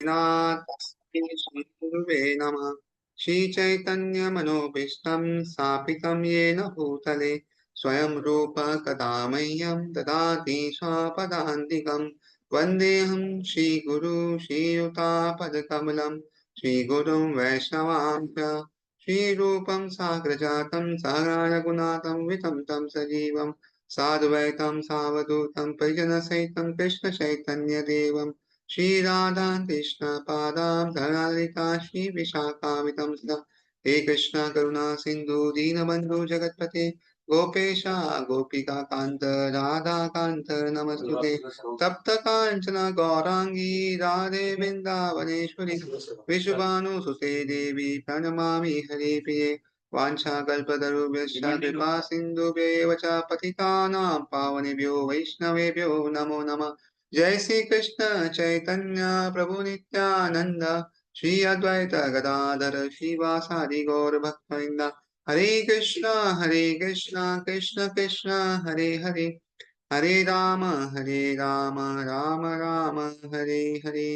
तस्मै श्रीगुरुवे नमः। श्रीचैतन्यमनोभीष्टं स्थापितं येन भूतले स्वयं रूप कदा मह्यं ददाति स्वपदान्तिकं। वन्देऽहं श्रीगुरु श्रीयुतापदकमलं श्रीगुरुं वैष्णवाभ्य श्रीरूपं साग्रजातं सहगणरघुनाथं वितं तं सजीवं साद्वैतं सावधूतं परिजनसहितं कृष्णचैतन्यदेवं श्री राधा कृष्ण पादां धरालिका श्री विशाखावितं सदा। हे कृष्ण करुणा सिंधु दीनबंधु जगतपते गोपेश गोपिका कांत राधा कांत नमस्तुते। तप्त कांचन गौरांगी राधे वृंदावनेश्वरी विश्वभानुसुते देवी प्रणमामि हरिप्रिये। वाञ्छाकल्पतरुभ्यश्च कृपा सिन्धुभ्येव च पतितानां पावनेभ्यो वैष्णवेभ्यो नमो नमः। जय श्री कृष्ण चैतन्य प्रभु नित्यानंद श्री अद्वैत गदाधर श्रीवासादि गौर भक्तवृंद। हरे कृष्ण कृष्ण कृष्ण हरे हरे हरे राम राम राम हरे हरे।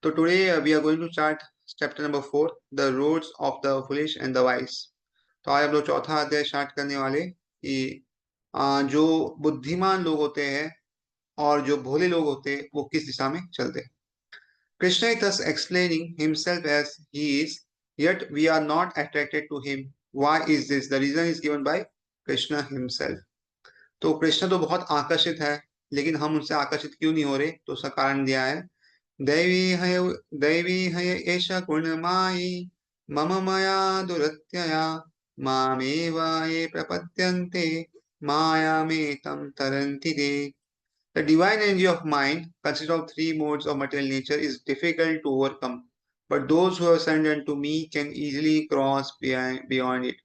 तो today we are going to start chapter number 4 the roads of the foolish and the wise. तो आज हम लोग चौथा अध्याय स्टार्ट करने वाले कि जो बुद्धिमान लोग होते हैं और जो भोले लोग होते हैं वो किस दिशा में चलते हैं। Krishna is thus explaining himself as he is, yet we are not attracted to him. Why is this? The reason is given by Krishna himself. तो कृष्ण तो बहुत आकर्षित है, लेकिन हम उनसे आकर्षित क्यों नहीं हो रहे? तो उसका कारण दिया है। दैवी है एष गुणमायी मम मया दुरत्यया मामेव ये प्रपद्यन्ते माया में तम तरन्ति ते। The divine energy of mind, consisting of three modes of material nature, is difficult to overcome, but those who have surrendered to me can easily cross beyond it.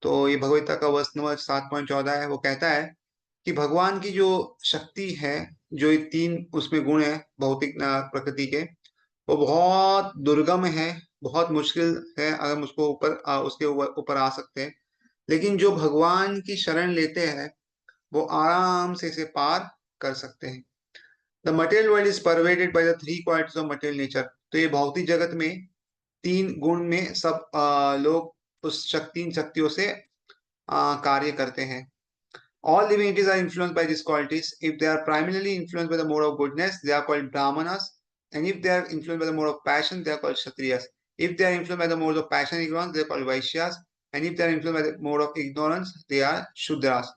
तो ये भगवद्गीता का वर्ष नंबर 7.14 है। वो कहता है कि भगवान की जो शक्ति है, जो ये तीन उसमें गुण है भौतिक प्रकृति के, वो बहुत दुर्गम है, बहुत मुश्किल है अगर हम उसको उसके ऊपर आ सकते हैं। लेकिन जो भगवान की शरण लेते हैं वो आराम से इसे पार कर सकते हैं। The material world is pervaded by the three qualities of material nature. तो ये भौतिक जगत में तीन गुण में सब लोग उस तीन शक्तियों से कार्य करते हैं। All living entities are influenced by these qualities. If they are primarily influenced by the mode of goodness, they are called Brahmanas. And if they are influenced by the mode of passion, they are called Kshatriyas. If they are influenced by the mode of passion and ignorance, they are called Vaishyas. And if they are influenced by the mode of ignorance, they are Shudras.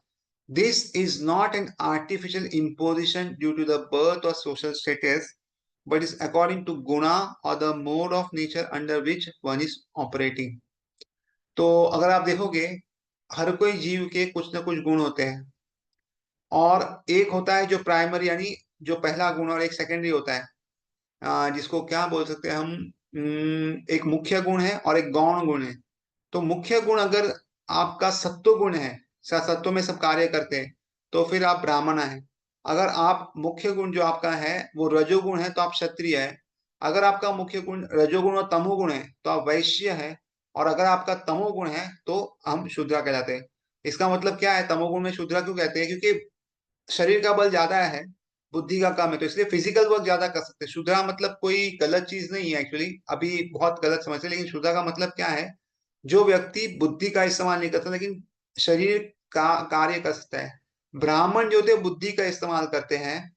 This is not an artificial imposition due to the birth or social status, but is according to guna or the mode of nature under which one is operating. तो अगर आप देखोगे हर कोई जीव के कुछ ना कुछ गुण होते हैं, और एक होता है जो प्राइमरी यानी जो पहला गुण, और एक सेकेंडरी होता है जिसको क्या बोल सकते हैं हम, एक मुख्य गुण है और एक गौण गुण है। तो मुख्य गुण अगर आपका सत्व गुण है, सत्व में सब कार्य करते हैं, तो फिर आप ब्राह्मण है। अगर आप मुख्य गुण जो आपका है वो रजोगुण है तो आप क्षत्रिय है। अगर आपका मुख्य गुण रजोगुण और तमोगुण है तो आप वैश्य है। और अगर आपका तमोगुण है तो हम शूद्र कहलाते हैं। इसका मतलब क्या है, तमोगुण में शूद्र क्यों कहते हैं? क्योंकि शरीर का बल ज्यादा है, बुद्धि का कम है, तो इसलिए फिजिकल वर्क ज्यादा कर सकते हैं। शुद्रा मतलब कोई गलत चीज नहीं है एक्चुअली, अभी बहुत गलत समझते हैं। लेकिन शुद्रा का मतलब क्या है, जो व्यक्ति बुद्धि का इस्तेमाल नहीं करता लेकिन शरीर का कार्य कर सकता है। ब्राह्मण जो होते हैं बुद्धि का इस्तेमाल करते हैं।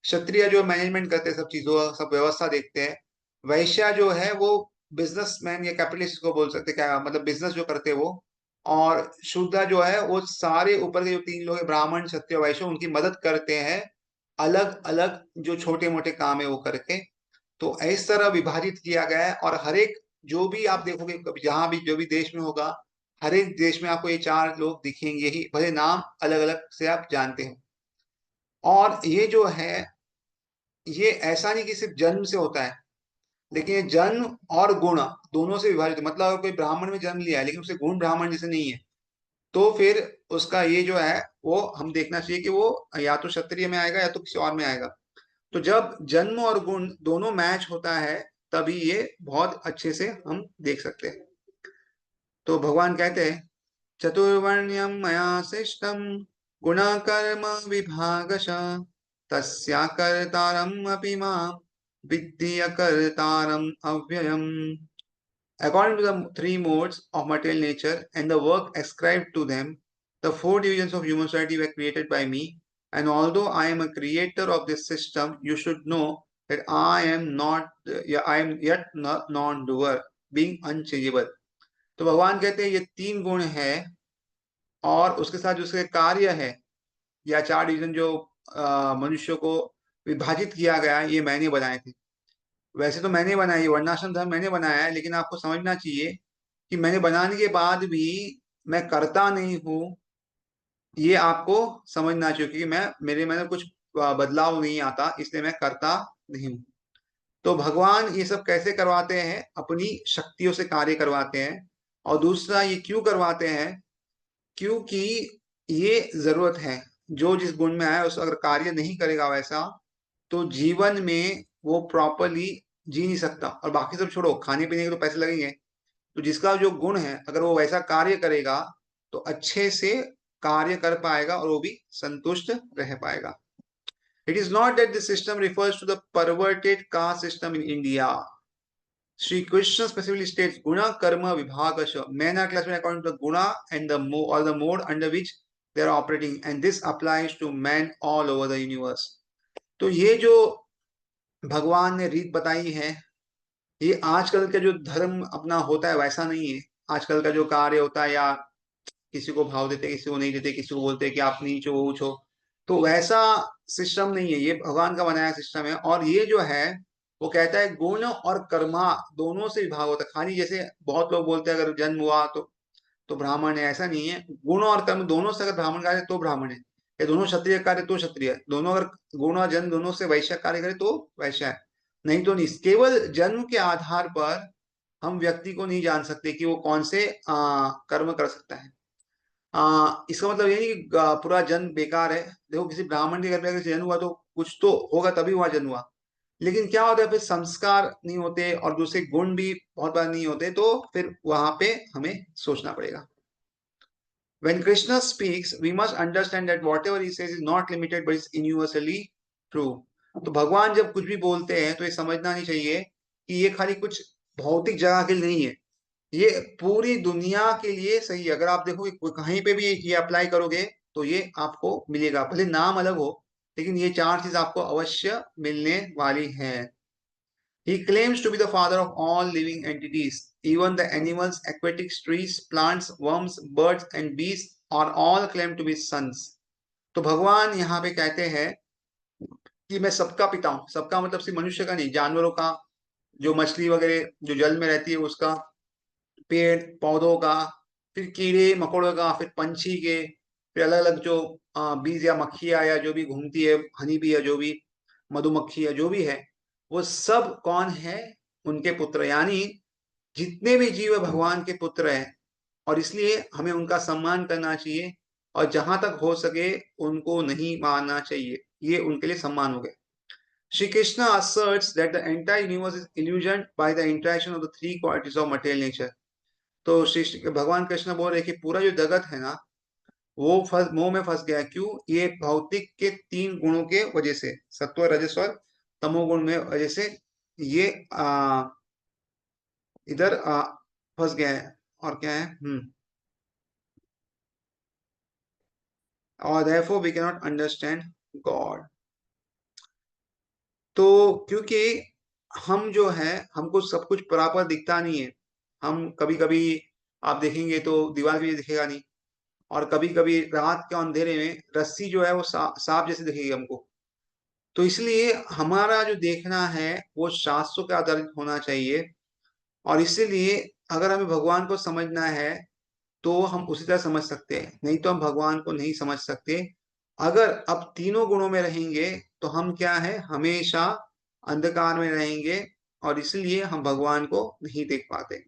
क्षत्रिय जो मैनेजमेंट करते हैं, सब चीजों सब व्यवस्था देखते हैं। वैश्य जो है वो बिजनेसमैन या कैपिटलिस्ट को बोल सकते हैं, क्या मतलब बिजनेस जो करते हैं वो। और शूद्र जो है वो सारे ऊपर के जो तीन लोग हैं, ब्राह्मण क्षत्रिय वैश्य, उनकी मदद करते हैं अलग अलग जो छोटे मोटे काम है वो करके। तो इस तरह विभाजित किया गया है। और हर एक जो भी आप देखोगे जहां भी जो भी देश में होगा, हर एक देश में आपको ये चार लोग दिखेंगे ही, भले नाम अलग अलग से आप जानते हैं। और ये जो है ये ऐसा नहीं कि सिर्फ जन्म से होता है, लेकिन ये जन्म और गुण दोनों से विभाजित है। मतलब अगर कोई ब्राह्मण में जन्म लिया है लेकिन उसे गुण ब्राह्मण जैसे नहीं है, तो फिर उसका ये जो है वो हम देखना चाहिए कि वो या तो क्षत्रिय में आएगा या तो किसी और में आएगा। तो जब जन्म और गुण दोनों मैच होता है तभी ये बहुत अच्छे से हम देख सकते हैं। तो भगवान कहते हैं चतुर्वर्ण्यम मया सृष्टम गुणा कर्म विभागश तस्या कर्तारम अपि माम विद्धि कर्तारम अव्ययम. According to the three modes of material nature and the work ascribed to them, the four divisions of human society were created by me. And although I am a creator of this system, you should know that I am not, I am yet not non-doer, being unchangeable. तो भगवान कहते हैं ये तीन गुण है और उसके साथ जो उसके कार्य है या चार डिवीजन जो मनुष्य को विभाजित किया गया ये मैंने बनाए थे. वैसे तो मैंने बनाया, ये वर्णाश्रम धर्म मैंने बनाया है, लेकिन आपको समझना चाहिए कि मैंने बनाने के बाद भी मैं करता नहीं हूं. ये आपको समझना चाहिए क्योंकि मैं मेरे में कुछ बदलाव नहीं आता, इसलिए मैं करता नहीं हूं. तो भगवान ये सब कैसे करवाते हैं? अपनी शक्तियों से कार्य करवाते हैं. और दूसरा ये क्यों करवाते हैं? क्योंकि ये जरूरत है. जो जिस गुण में आया उस अगर कार्य नहीं करेगा वैसा, तो जीवन में वो प्रॉपरली जी नहीं सकता. और बाकी सब छोड़ो, खाने पीने के तो पैसे लगेंगे. तो जिसका जो गुण है अगर वो वैसा कार्य करेगा तो अच्छे से कार्य कर पाएगा और वो भी संतुष्ट रह पाएगा. It is not that this system refers to the perverted caste system in India. Sri Krishna specifically states guna karma vibhagasha. Men are classified according to the guna and the or the mode under which they are operating, and this applies to men all over the universe. तो ये जो भगवान ने रीत बताई है ये आजकल का जो धर्म अपना होता है वैसा नहीं है. आजकल का जो कार्य होता है या किसी को भाव देते किसी को नहीं देते, किसी को बोलते कि आप नीच हो ऊंच हो, तो वैसा सिस्टम नहीं है. ये भगवान का बनाया सिस्टम है. और ये जो है वो कहता है गुण और कर्मा दोनों से विभाग होता है. खाली जैसे बहुत लोग बोलते हैं अगर जन्म हुआ तो ब्राह्मण है, ऐसा नहीं है. गुण और कर्म दोनों से अगर ब्राह्मण कार्य तो ब्राह्मण है, या दोनों क्षत्रिय कार्य तो क्षत्रिय है. दोनों अगर गुण और जन्म दोनों से वैश्य कार्य करे तो वैश्य है, नहीं तो नहीं. केवल जन्म के आधार पर हम व्यक्ति को नहीं जान सकते कि वो कौन से कर्म कर सकता है. इसका मतलब ये नहीं कि पूरा जन्म बेकार है. देखो किसी ब्राह्मण के घर पे अगर जन्म हुआ तो कुछ तो होगा तभी वहां जन्म हुआ. लेकिन क्या होता है फिर संस्कार नहीं होते और दूसरे गुण भी बहुत बार नहीं होते, तो फिर वहां पे हमें सोचना पड़ेगा. When Krishna speaks, we must understand that whatever he says is not limited but is universally true. तो भगवान जब कुछ भी बोलते हैं तो ये समझना नहीं चाहिए कि ये खाली कुछ भौतिक जगह के लिए नहीं है, ये पूरी दुनिया के लिए सही है. अगर आप देखो कहीं पे भी ये अप्लाई करोगे तो ये आपको मिलेगा, भले नाम अलग हो लेकिन ये चार चीज आपको अवश्य मिलने वाली है. He claims to be the father of all living entities. Even the animals, aquatic trees, plants, worms, birds and beasts are all claimed to be sons. तो भगवान यहाँ पे कहते हैं कि मैं सबका पिता हूँ. सबका मतलब सिर्फ मनुष्य का नहीं, जानवरों का, जो मछली वगैरह जो जल में रहती है उसका, पेड़ पौधों का, फिर कीड़े मकोड़ों का, फिर पंछी के, फिर अलग अलग जो बीज या मक्खियाँ या जो भी घूमती है, हनी भी है, जो भी मधुमक्खी है, जो भी है, वो सब कौन है? उनके पुत्र. यानी जितने भी जीव है भगवान के पुत्र हैं. और इसलिए हमें उनका सम्मान करना चाहिए और जहां तक हो सके उनको नहीं मारना चाहिए. ये उनके लिए सम्मान हो गया. Shri Krishna asserts that the entire universe is illusioned by the interaction of the three qualities of material nature. तो श्री भगवान कृष्ण बोल रहे कि पूरा जो जगत है ना वो मोह में फंस गया. क्यों? ये भौतिक के तीन गुणों के वजह से, सत्व रजस और तमोगुण में वजह से ये इधर फंस गया है. और क्या है? और therefore we cannot understand God. तो क्योंकि हम जो है हमको सब कुछ बराबर दिखता नहीं है. हम कभी कभी आप देखेंगे तो दीवार भी दिखेगा नहीं, और कभी कभी रात के अंधेरे में रस्सी जो है वो सांप जैसे दिखेगी हमको. तो इसलिए हमारा जो देखना है वो शास्त्रों के आधारित होना चाहिए. और इसीलिए अगर हमें भगवान को समझना है तो हम उसी तरह समझ सकते हैं, नहीं तो हम भगवान को नहीं समझ सकते. अगर अब तीनों गुणों में रहेंगे तो हम क्या है, हमेशा अंधकार में रहेंगे और इसलिए हम भगवान को नहीं देख पाते.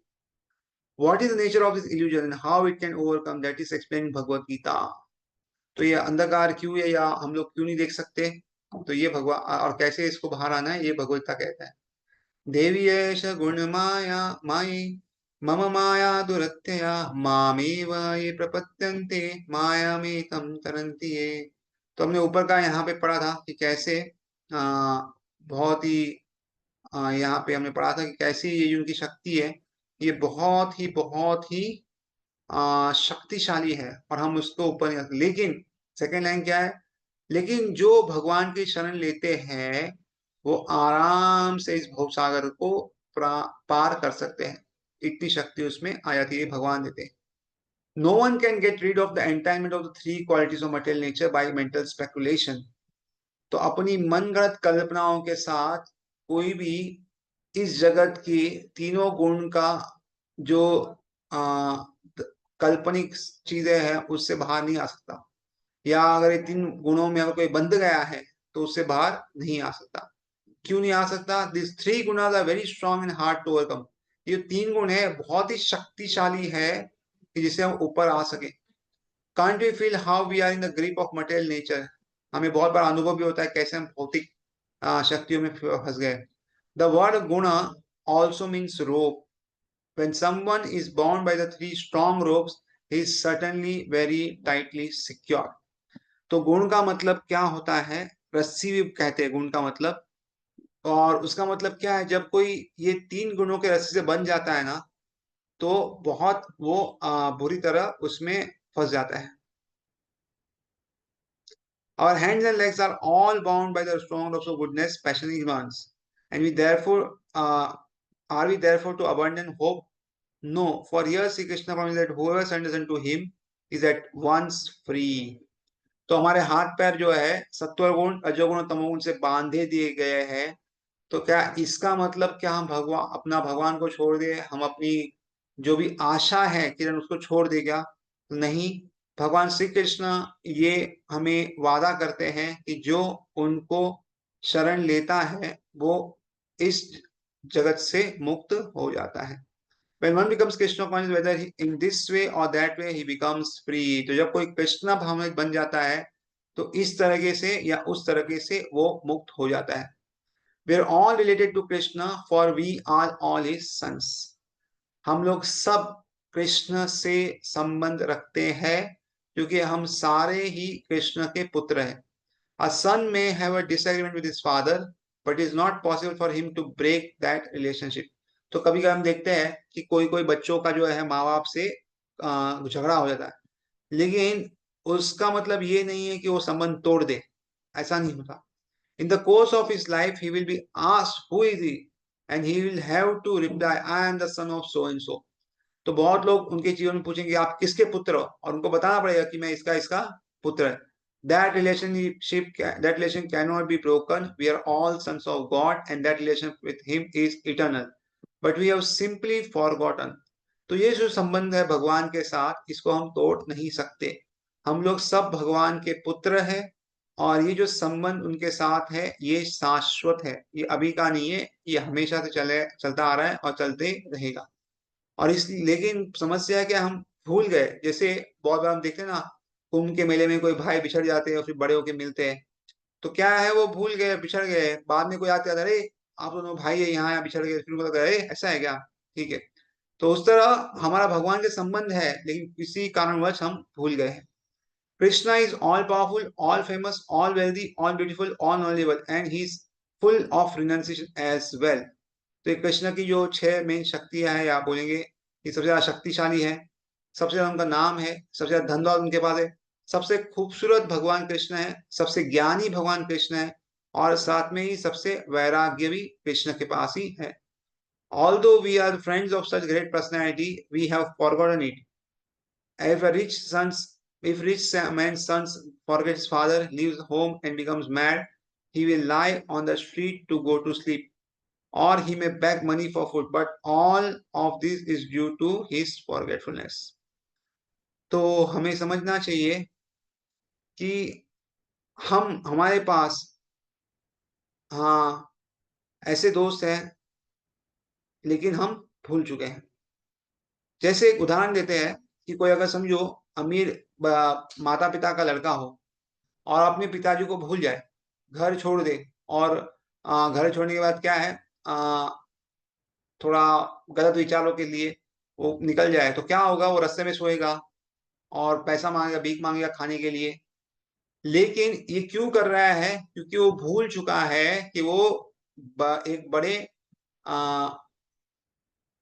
What is the nature of this illusion and how it can overcome, that is explained in Bhagavad Gita. तो ये अंधकार क्यों है या हम लोग क्यों नहीं देख सकते, तो ये भगवान और कैसे इसको बाहर आना है ये भगवत गीता कहता है. देवी एष गुण माया माई मम माया दुरत्यया मामेव ये प्रपद्यन्ते माया में तम तरन्ति ये. तो हमने ऊपर का यहाँ पे पढ़ा था कि कैसे बहुत ही यहाँ पे हमने पढ़ा था कि कैसे ये जो उनकी शक्ति है ये बहुत ही शक्तिशाली है और हम उसको ऊपर नहीं आ सकते। लेकिन सेकेंड लाइन क्या है, लेकिन जो भगवान की शरण लेते हैं वो आराम से इस भवसागर को पार कर सकते हैं। इतनी शक्ति उसमें आ जाती है, भगवान देते हैं। No one can get rid of the entanglement of the three qualities of material nature by mental speculation. तो अपनी मनगढ़ंत कल्पनाओं के साथ कोई भी इस जगत की तीनों गुण का जो आ, काल्पनिक चीजें हैं उससे बाहर नहीं आ सकता, या अगर ये तीन गुणों में अगर कोई बंध गया है तो उससे बाहर नहीं आ सकता। क्यों नहीं आ सकता? This three gunas are very strong and hard to overcome. ये तीन गुण है बहुत ही शक्तिशाली है कि जिससे हम ऊपर आ सके। Can't we feel how we are in the grip of material nature. हमें बहुत बार अनुभव भी होता है कैसे हम भौतिक शक्तियों में फंस गए। द वर्ड गुण also means rope. When someone is bound by the three strong ropes, he is certainly very tightly secured. तो गुण का मतलब क्या होता है? रस्सी भी कहते हैं गुण का मतलब। और उसका मतलब क्या है, जब कोई ये तीन गुणों के रस्सी से बन जाता है ना तो बहुत वो बुरी तरह उसमें फंस जाता है। Our hands and legs are all bound by the strong ropes of goodness, passion, and ignorance, and we therefore are we therefore to abandon hope? No, for here Sri Krishna promises that whoever surrenders unto him is at once free. तो हमारे हाथ पैर जो है सत्वर गुण रजोगुण और तमोगुण से बांधे दिए गए हैं। तो क्या इसका मतलब क्या हम भगवान अपना भगवान को छोड़ दे, हम अपनी जो भी आशा है किरण उसको छोड़ दे क्या? तो नहीं। भगवान श्री कृष्ण ये हमें वादा करते हैं कि जो उनको शरण लेता है वो इस जगत से मुक्त हो जाता है। When one becomes Krishna conscious, whether in this way or that way, he becomes free. तो जब कोई कृष्णा भावनिक बन जाता है तो इस तरीके से या उस तरीके से वो मुक्त हो जाता है। We are all related to Krishna, for we are all his sons. हम लोग सब कृष्ण से संबंध रखते हैं क्योंकि हम सारे ही कृष्ण के पुत्र हैं। A son may have a disagreement with his father, but it is not possible for him to break that relationship. तो कभी कभी हम देखते हैं कि कोई कोई बच्चों का जो है माँ बाप से झगड़ा हो जाता है, लेकिन उसका मतलब ये नहीं है कि वो संबंध तोड़ दे। ऐसा नहीं होता। In the course of his life, he will be asked, who is he? And he will have to reply, I am the son of so and so. तो बहुत लोग उनके जीवन में पूछेंगे आप किसके पुत्र हो, और उनको बताना पड़ेगा कि मैं इसका इसका पुत्र है। That relation cannot be broken. We are all sons of God, and that relation with Him is eternal. But we have simply forgotten. तो ये जो संबंध है भगवान के साथ इसको हम तोड़ नहीं सकते। हम लोग सब भगवान के पुत्र हैं और ये जो संबंध उनके साथ है ये शाश्वत है, ये अभी का नहीं है, ये हमेशा से चलता आ रहा है और चलते रहेगा। और इस लेकिन समस्या है कि हम भूल गए। जैसे बहुत बार हम देखते हैं ना, कुंभ के मेले में कोई भाई बिछड़ जाते हैं और फिर बड़े होके मिलते हैं, तो क्या है वो भूल गए, बिछड़ गए। बाद में कोई आते हैं, अरे आप दोनों भाई है यहाँ बिछड़ गए, फिर उनको लगता है अरे ऐसा है क्या? ठीक है। तो उस तरह हमारा भगवान के संबंध है लेकिन किसी कारणवश हम भूल गए हैं। Krishna is all powerful, all famous, all wealthy, all beautiful, all knowledgeable, and he is full of renunciation as well. तो ये कृष्ण की जो छह मेन शक्तियां हैं, आप बोलेंगे ये सबसे ज्यादा शक्तिशाली है, सबसे ज्यादा उनका नाम है, सबसे ज्यादा धन दौलत उनके पास है, सबसे खूबसूरत भगवान कृष्ण है, सबसे ज्ञानी भगवान कृष्ण है, और साथ में ही सबसे वैराग्य भी कृष्ण के पास ही है। Although we are friends of such great personality, we have forgotten it. If a rich sons, if rich man's sons forget his father, leaves home and becomes mad, he will lie on the street to go to sleep, or he may beg money for food, but all of this is due to his forgetfulness. तो हमें समझना चाहिए कि हम हमारे पास हाँ ऐसे दोस्त हैं लेकिन हम भूल चुके हैं। जैसे एक उदाहरण देते हैं कि कोई अगर समझो अमीर माता पिता का लड़का हो और अपने पिताजी को भूल जाए, घर छोड़ दे, और घर छोड़ने के बाद क्या है, थोड़ा गलत विचारों के लिए वो निकल जाए, तो क्या होगा, वो रास्ते में सोएगा और पैसा मांगेगा, भीख मांगेगा खाने के लिए। लेकिन ये क्यों कर रहा है? क्योंकि वो भूल चुका है कि वो एक बड़े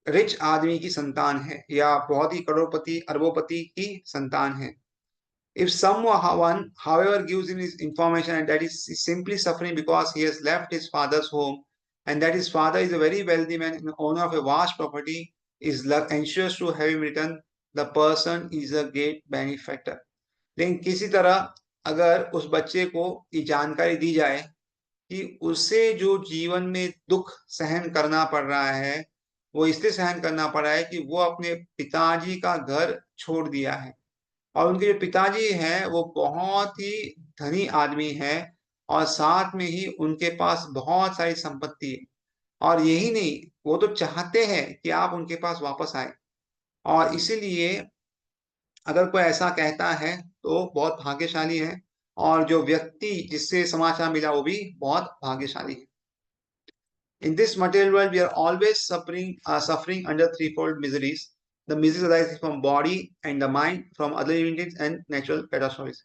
रिच आदमी की संतान है या बहुत ही करोड़पति अरबोपति की संतान है. If someone, however, gives him his information and that is simply suffering because he has left his father's home and that his father is a very wealthy man and owner of a vast property, is anxious to have him return, the person is a great benefactor. लेकिन किसी तरह अगर उस बच्चे को ये जानकारी दी जाए कि उसे जो जीवन में दुख सहन करना पड़ रहा है, वो इसलिए सहन करना पड़ा है कि वो अपने पिताजी का घर छोड़ दिया है और उनके जो पिताजी हैं वो बहुत ही धनी आदमी है और साथ में ही उनके पास बहुत सारी संपत्ति है. और यही नहीं, वो तो चाहते हैं कि आप उनके पास वापस आए और इसीलिए अगर कोई ऐसा कहता है तो बहुत भाग्यशाली है और जो व्यक्ति जिससे समाचार मिला वो भी बहुत भाग्यशाली है. In this material world, we are always suffering under threefold miseries. The miseries arising from body and the mind, from other events and natural catastrophes.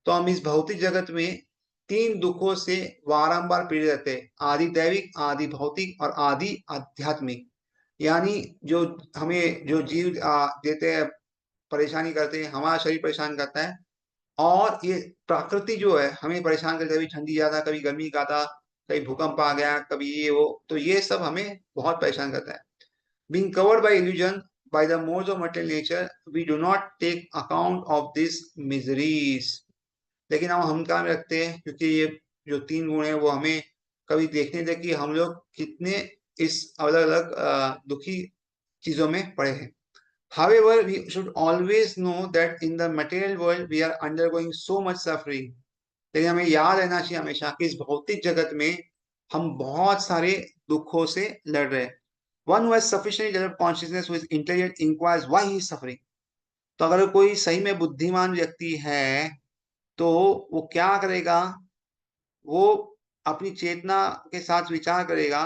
तो हम इस भौतिक जगत में तीन दुखों से बारंबार पीड़ित रहते हैं, आदि दैविक, आदि भौतिक और आदि आध्यात्मिक. यानी जो हमें जो जीव देते हैं, परेशानी करते हैं, हमारा शरीर परेशान करता है और ये प्रकृति जो है हमें परेशान करती है, कभी ठंडी ज्यादा, कभी गर्मी ज्यादा, कभी भूकंप आ गया, कभी ये वो, तो ये सब हमें बहुत परेशान करता है. Being covered by illusion by the modes of material nature, we do not take account of this miseries. लेकिन हम काम रखते हैं क्योंकि ये जो तीन गुण है वो हमें कभी देखने दे कि हम लोग कितने इस अलग अलग दुखी चीजों में पड़े हैं. However, we should always know that in the material world we are undergoing so much suffering. लेकिन हमें याद रहना चाहिए हमेशा कि इस भौतिक जगत में हम बहुत सारे दुखों से लड़ रहे हैं. One who has sufficiently developed consciousness, who is intelligent, inquires why he is suffering. तो अगर कोई सही में बुद्धिमान व्यक्ति है तो वो क्या करेगा, वो अपनी चेतना के साथ विचार करेगा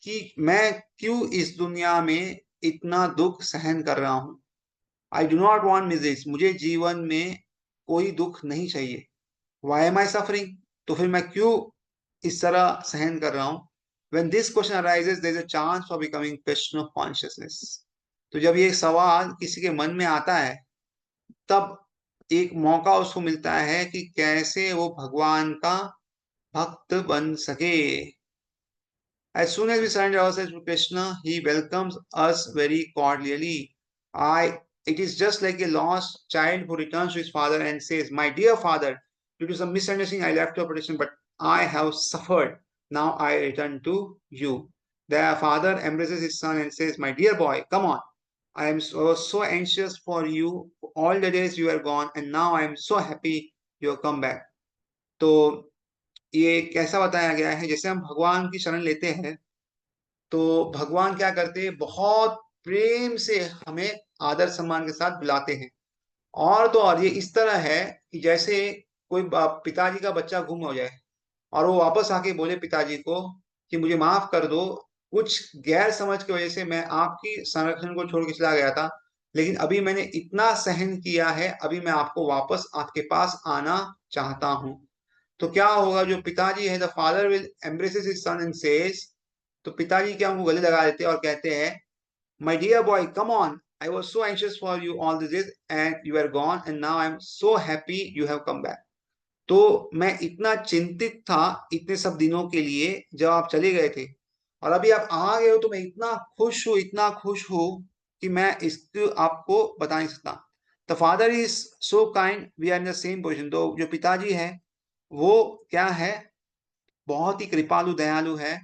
कि मैं क्यों इस दुनिया में इतना दुख सहन कर रहा हूं. I do not want Mrs, मुझे जीवन में कोई दुख नहीं चाहिए. वाई एम आई सफरिंग, तो फिर मैं क्यों इस तरह सहन कर रहा हूं. When this question arises there is a chance for becoming question of consciousness. तो जब ये सवाल किसी के मन में आता है तब एक मौका उसको मिलता है कि कैसे वो भगवान का भक्त बन सके. As soon as we surrender ourselves to Krishna, He welcomes us very cordially. It is just like a lost child who returns to his father and says, "My dear father, due to some misunderstanding, I left your protection, but I have suffered. Now I return to you." The father embraces his son and says, "My dear boy, come on. I am so anxious for you all the days you are gone, and now I am so happy you have come back." तो ये कैसा बताया गया है, जैसे हम भगवान की शरण लेते हैं तो भगवान क्या करते हैं, बहुत प्रेम से हमें आदर सम्मान के साथ बुलाते हैं. और तो और ये इस तरह है कि जैसे कोई पिताजी का बच्चा गुम हो जाए और वो वापस आके बोले पिताजी को कि मुझे माफ कर दो, कुछ गैर समझ की वजह से मैं आपकी संरक्षण को छोड़ के चला गया था, लेकिन अभी मैंने इतना सहन किया है, अभी मैं आपको वापस आपके पास आना चाहता हूं. तो क्या होगा, जो पिताजी है, the father will embraces his son and says, तो पिताजी क्या उनको गले लगा देते हैं और कहते हैं, my dear boy, come on, I was so anxious for you all this days and you are gone and now I am so happy you have come back. तो मैं इतना चिंतित था इतने सब दिनों के लिए जब आप चले गए थे और अभी आप आ गए हो तो मैं इतना खुश हूँ, इतना खुश हूँ कि मैं इसको आपको बता नहीं सकता. The father is so kind, we are in the same position. तो जो पिताजी है वो क्या है, बहुत ही कृपालु दयालु है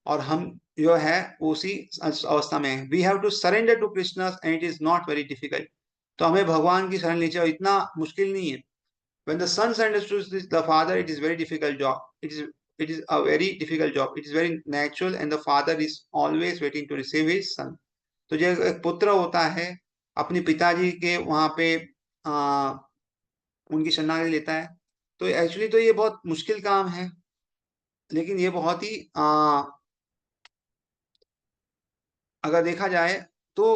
और हम जो है उसी अवस्था में है. We have to surrender to Krishna and it is not very difficult. तो हमें भगवान की शरण लीजिए और इतना मुश्किल नहीं है. When the son surrenders to the father, it is very difficult job. It is a very difficult job. It is very natural, and the father is always waiting to receive his son. तो जब एक पुत्र होता है अपने पिताजी के वहां पे आ, उनकी शरणागति लेता है, तो एक्चुअली तो ये बहुत मुश्किल काम है, लेकिन ये बहुत ही अगर देखा जाए तो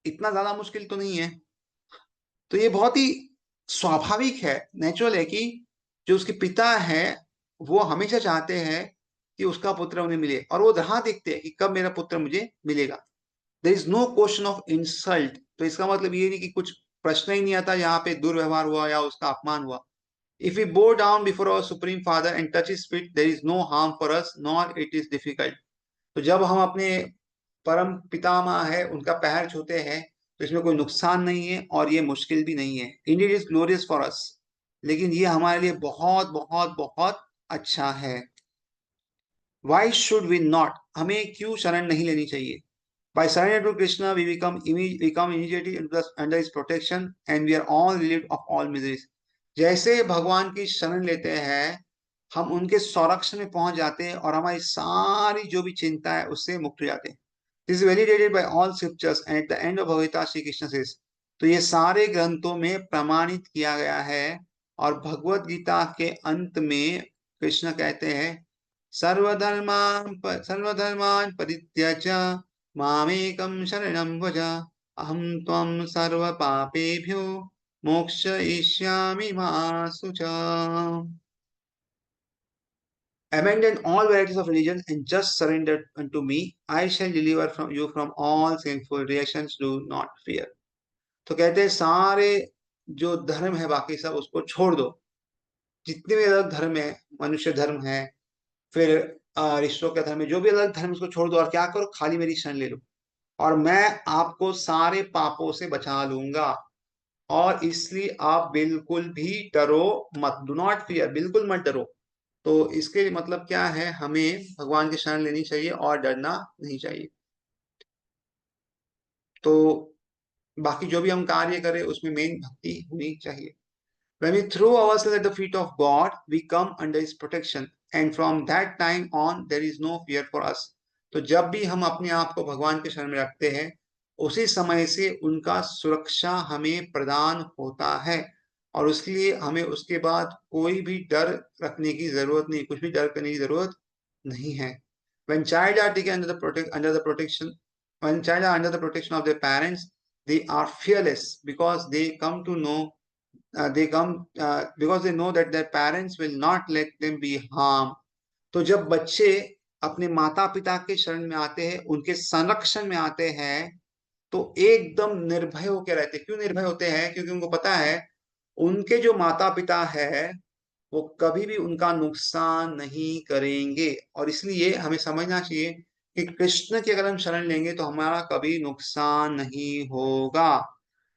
इतना ज्यादा मुश्किल तो नहीं है. तो ये बहुत ही स्वाभाविक है, नेचुरल है कि जो उसके पिता है वो हमेशा चाहते हैं कि उसका पुत्र उन्हें मिले, और वो राह देखते हैं कि कब मेरा पुत्र मुझे मिलेगा। There is no question of insult, तो इसका मतलब ये नहीं कि कुछ प्रश्न ही नहीं आता यहाँ पे दुर्व्यवहार हुआ या उसका अपमान हुआ। If we bow down before our supreme father and touch his feet, there is no harm for us nor it is difficult. तो जब हम अपने परम पितामह है उनका पैर छूते हैं तो इसमें कोई नुकसान नहीं है और ये मुश्किल भी नहीं है। Indeed is glorious for us, लेकिन ये हमारे लिए बहुत बहुत बहुत अच्छा है। वाई शुड वी नॉट, हमें क्यों शरण नहीं लेनी चाहिए? By surrender to Krishna, we become immediately under his protection and we are all relieved of all miseries. जैसे भगवान की शरण लेते हैं हम उनके संरक्षण में पहुंच जाते हैं और हमारी सारी जो भी चिंता है उससे मुक्त हो जाते हैं। This is validated by all scriptures and at the end of Bhagavad Gita Shri Krishna says, तो ये सारे ग्रंथों में प्रमाणित किया गया है और भगवत गीता के अंत में कृष्ण कहते हैं, सर्वधर्मान् परित्यज्य मामेकं शरणं व्रज, अहं त्वं सर्व पापेभ्यो मोक्षयिष्यामि मा शुचा। Abandon all varieties of religion and just surrender unto me. I shall deliver from you from all sinful reactions. Do not fear. तो कहते हैं सारे जो धर्म है बाकी सब उसको छोड़ दो, जितने भी अलग धर्म है, मनुष्य धर्म है, फिर ऋषियों का धर्म है, जो भी अलग धर्म उसको छोड़ दो और क्या करो, खाली मेरी शरण ले लो और मैं आपको सारे पापों से बचा लूंगा। और इसलिए आप बिल्कुल भी डरो मत, डू नॉट फियर, बिल्कुल मत डरो। तो इसके मतलब क्या है, हमें भगवान की शरण लेनी चाहिए और डरना नहीं चाहिए। तो बाकी जो भी हम कार्य करें उसमें मेन भक्ति होनी चाहिए। When we throw ourselves at the feet of God, we come under His protection, and from that time on, there is no fear for us. तो जब भी हम अपने आप को भगवान के शरण में रखते हैं, उसी समय से उनका सुरक्षा हमें प्रदान होता है और उसके लिए हमें उसके बाद कोई भी डर रखने की जरूरत नहीं, कुछ भी डर करने की जरूरत नहीं है। When child are taken under the protection, when child are under the protection of their parents, they are fearless because they come to know they come because they know that their parents will not let them be harmed. तो जब बच्चे अपने माता पिता के शरण में आते हैं, उनके संरक्षण में आते हैं, तो एकदम निर्भय होकर रहते हैं। क्यों निर्भय होते हैं? क्योंकि उनको पता है उनके जो माता पिता है वो कभी भी उनका नुकसान नहीं करेंगे। और इसलिए हमें समझना चाहिए कि कृष्ण की अगर हम शरण लेंगे तो हमारा कभी नुकसान नहीं होगा।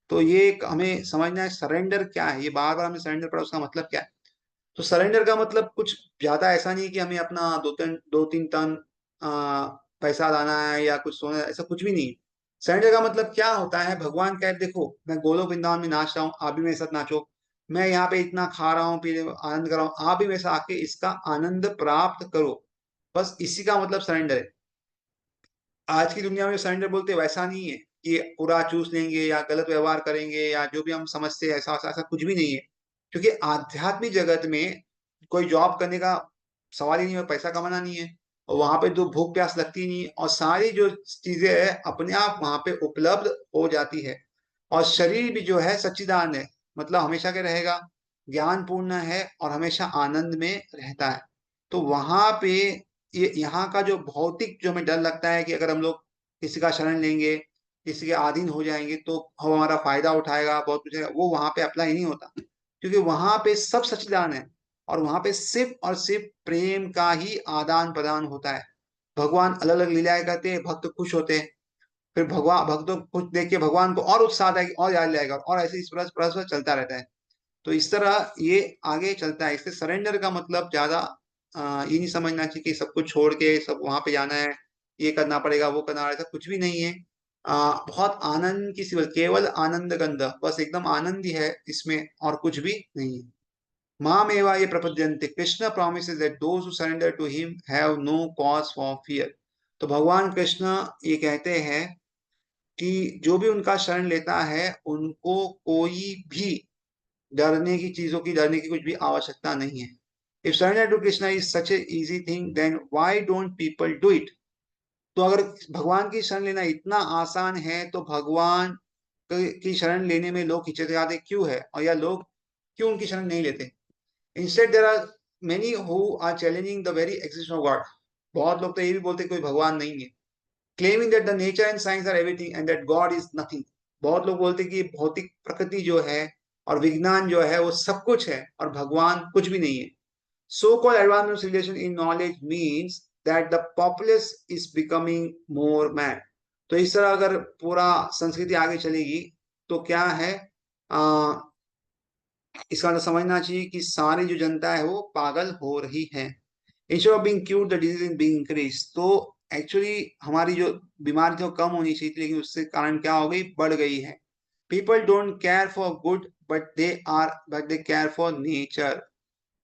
तो ये एक हमें समझना है, सरेंडर क्या है, ये बार बार हमें सरेंडर पड़ा उसका मतलब क्या है। तो सरेंडर का मतलब कुछ ज्यादा ऐसा नहीं है कि हमें अपना दो तीन टन पैसा लाना है या कुछ सोना, ऐसा कुछ भी नहीं है। सरेंडर का मतलब क्या होता है, भगवान कहे देखो मैं गोलोक वृंदावन में नाच रहा हूँ, आप भी मेरे साथ नाचो, मैं यहाँ पे इतना खा रहा हूँ, पी रहा हूँ, आनंद कर रहा हूँ, आप भी मेरे साथ आके इसका आनंद प्राप्त करो। बस इसी का मतलब सरेंडर है। आज की दुनिया में सरेंडर बोलते हैं वैसा नहीं है कि पूरा चूस लेंगे या गलत व्यवहार करेंगे या जो भी हम समझते हैं ऐसा ऐसा ऐसा कुछ भी नहीं है। क्योंकि आध्यात्मिक जगत में कोई जॉब करने का सवाल ही नहीं है, पैसा कमाना नहीं है और वहां पे तो भूख प्यास लगती नहीं है और सारी जो चीजें है अपने आप वहां पे उपलब्ध हो जाती है। और शरीर भी जो है सच्चिदानंद है, मतलब हमेशा के रहेगा, ज्ञान पूर्ण है और हमेशा आनंद में रहता है। तो वहां पे ये यहाँ का जो भौतिक जो हमें डर लगता है कि अगर हम लोग किसी का शरण लेंगे, किसी के अधीन हो जाएंगे तो वो हमारा फायदा उठाएगा, बहुत कुछ है, वो वहां पे अप्लाई नहीं होता। क्योंकि वहां पे सब सच्चिदान है और वहां पे सिर्फ और सिर्फ प्रेम का ही आदान प्रदान होता है। भगवान अलग अलग लीलाएं करते हैं, भक्त खुश होते हैं, फिर भगवान भक्तों को खुश देख के भगवान को और उत्साह आता है कि और याद लाएगा और ऐसे इस परस्पर चलता रहता है। तो इस तरह ये आगे चलता है। इससे सरेंडर का मतलब ज्यादा ये नहीं समझना चाहिए कि सब कुछ छोड़ के सब वहां पे जाना है, ये करना पड़ेगा वो करना पड़ेगा, ऐसा कुछ भी नहीं है। बहुत आनंद की सिवा केवल आनंद गंध, बस एकदम आनंद ही है इसमें और कुछ भी नहीं है। माम एवा ये प्रपद्यन्ते, Krishna promises that those who surrender to him have no cause for fear। तो भगवान कृष्ण ये कहते हैं कि जो भी उनका शरण लेता है उनको कोई भी डरने की चीजों की, डरने की कुछ भी आवश्यकता नहीं है। If surrender to Krishna is such a easy thing then why don't people do it. तो अगर भगवान की शरण लेना इतना आसान है तो भगवान की शरण लेने में लोग हिचकिचाते क्यों है, और या लोग क्यों उनकी शरण नहीं लेते। Instead there are many who are challenging the very existence of God. बहुत लोग तो ये भी बोलते हैं कोई भगवान नहीं है, claiming that the nature and science are everything and that God is nothing. बहुत लोग बोलते हैं कि भौतिक प्रकृति जो है और विज्ञान जो है वो सब कुछ है और भगवान कुछ भी नहीं है। So called advance civilization in knowledge means that the populace is becoming more mad. तो इस तरह अगर पूरा संस्कृति आगे चलेगी तो क्या है, इसका मतलब समझना चाहिए कि सारी जो जनता है वो पागल हो रही है। Instead of being cured the disease is being increase. तो एक्चुअली हमारी जो बीमारी थी वो कम होनी चाहिए थी, लेकिन उससे कारण क्या हो गई, बढ़ गई है। People don't care for good but they care for nature.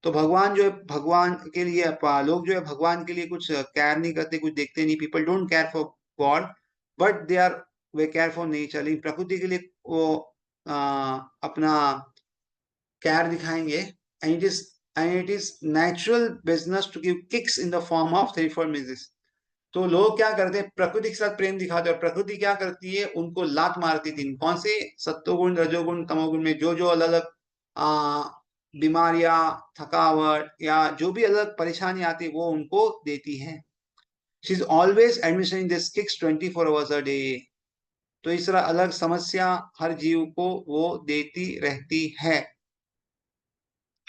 तो भगवान जो है, भगवान के लिए लोग जो है भगवान के लिए कुछ केयर नहीं करते, कुछ देखते नहीं। People don't care for God but they are way care for nature. लेकिन प्रकृति के लिए वो अपना केयर दिखाएंगे। And it is natural business to give kicks in the form of three four misses. तो लोग क्या करते हैं, प्रकृति के साथ प्रेम दिखाते हैं और प्रकृति क्या करती है, उनको लात मारती थी। कौन से, सत्वगुण रजोगुण तमोगुण में जो जो अलग अलग आ बीमारियां, थकावट या जो भी अलग परेशानी आती है वो उनको देती है। She is always administering this kicks 24 hours a day. तो इस तरह अलग समस्या हर जीव को वो देती रहती है।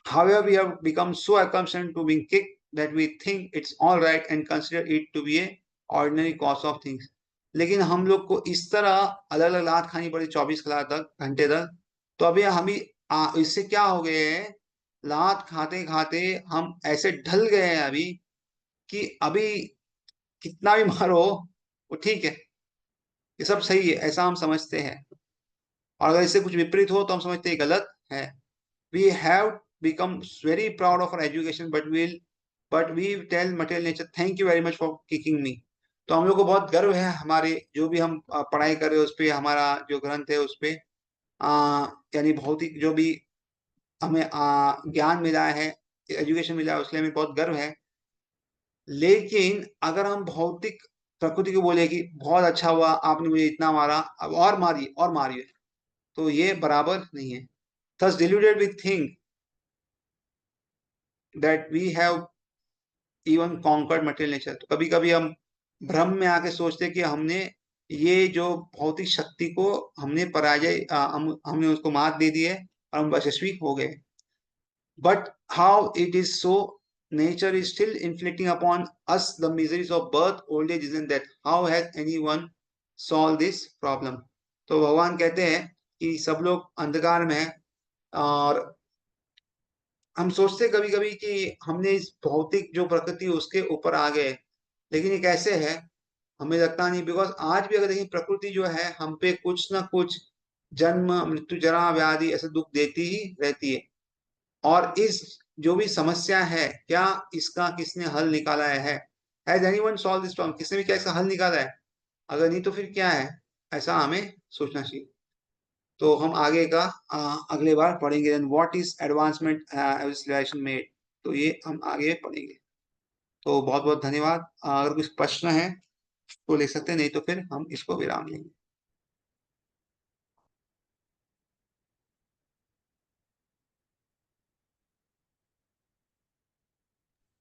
However, we have become so accustomed to being kicked that we think it's all right and consider it to be a ordinary course of things. लेकिन हम लोग को इस तरह अलग अलग लात खानी पड़ी 24 घंटे तक। तो अभी हम ही इससे क्या हो गए हैं, लात खाते खाते हम ऐसे ढल गए हैं अभी कि अभी कितना भी मारो वो ठीक है, ये सब सही है, ऐसा हम समझते हैं। और अगर इससे कुछ विपरीत हो तो हम समझते हैं गलत है। We have become very proud of our education, but we tell material nature, thank you very much for kicking me. तो हम लोग को बहुत गर्व है हमारे जो भी हम पढ़ाई कर रहे हैं उस पे, हमारा जो ग्रंथ है उस पे, यानी भौतिक जो भी हमें ज्ञान मिला है, एजुकेशन मिला है, उसके लिए हमें बहुत गर्व है। लेकिन अगर हम भौतिक प्रकृति को बोले कि बहुत अच्छा हुआ आपने मुझे इतना मारा, अब और मारिए और मारिए, तो ये बराबर नहीं है। Thus deluded we think that we have even conquered material nature. तो कभी कभी हम भ्रम में आके सोचते कि हमने ये जो भौतिक शक्ति को हमने पराजय हमने उसको मात दे दी है और हम यशस्वी हो गए। But how it is so, nature is still inflicting upon us the miseries of birth old age is in that how has anyone solve this problem. तो भगवान कहते हैं कि सब लोग अंधकार में हैं और हम सोचते कभी कभी कि हमने इस भौतिक जो प्रकृति है उसके ऊपर आ गए, लेकिन ये कैसे है हमें लगता नहीं। बिकॉज आज भी अगर देखें प्रकृति जो है हम पे कुछ ना कुछ जन्म मृत्यु जरा व्याधि ऐसे दुख देती ही रहती है। और इस जो भी समस्या है, क्या इसका किसने हल निकाला है? Has anyone solve this problem? किसने भी क्या इसका हल निकाला है? अगर नहीं तो फिर क्या है, ऐसा हमें सोचना चाहिए। तो हम आगे का अगले बार पढ़ेंगे then what is advancement civilization made. तो ये हम आगे पढ़ेंगे। तो बहुत बहुत धन्यवाद। अगर कुछ प्रश्न है तो लिख सकते हैं, नहीं तो फिर हम इसको विराम लेंगे।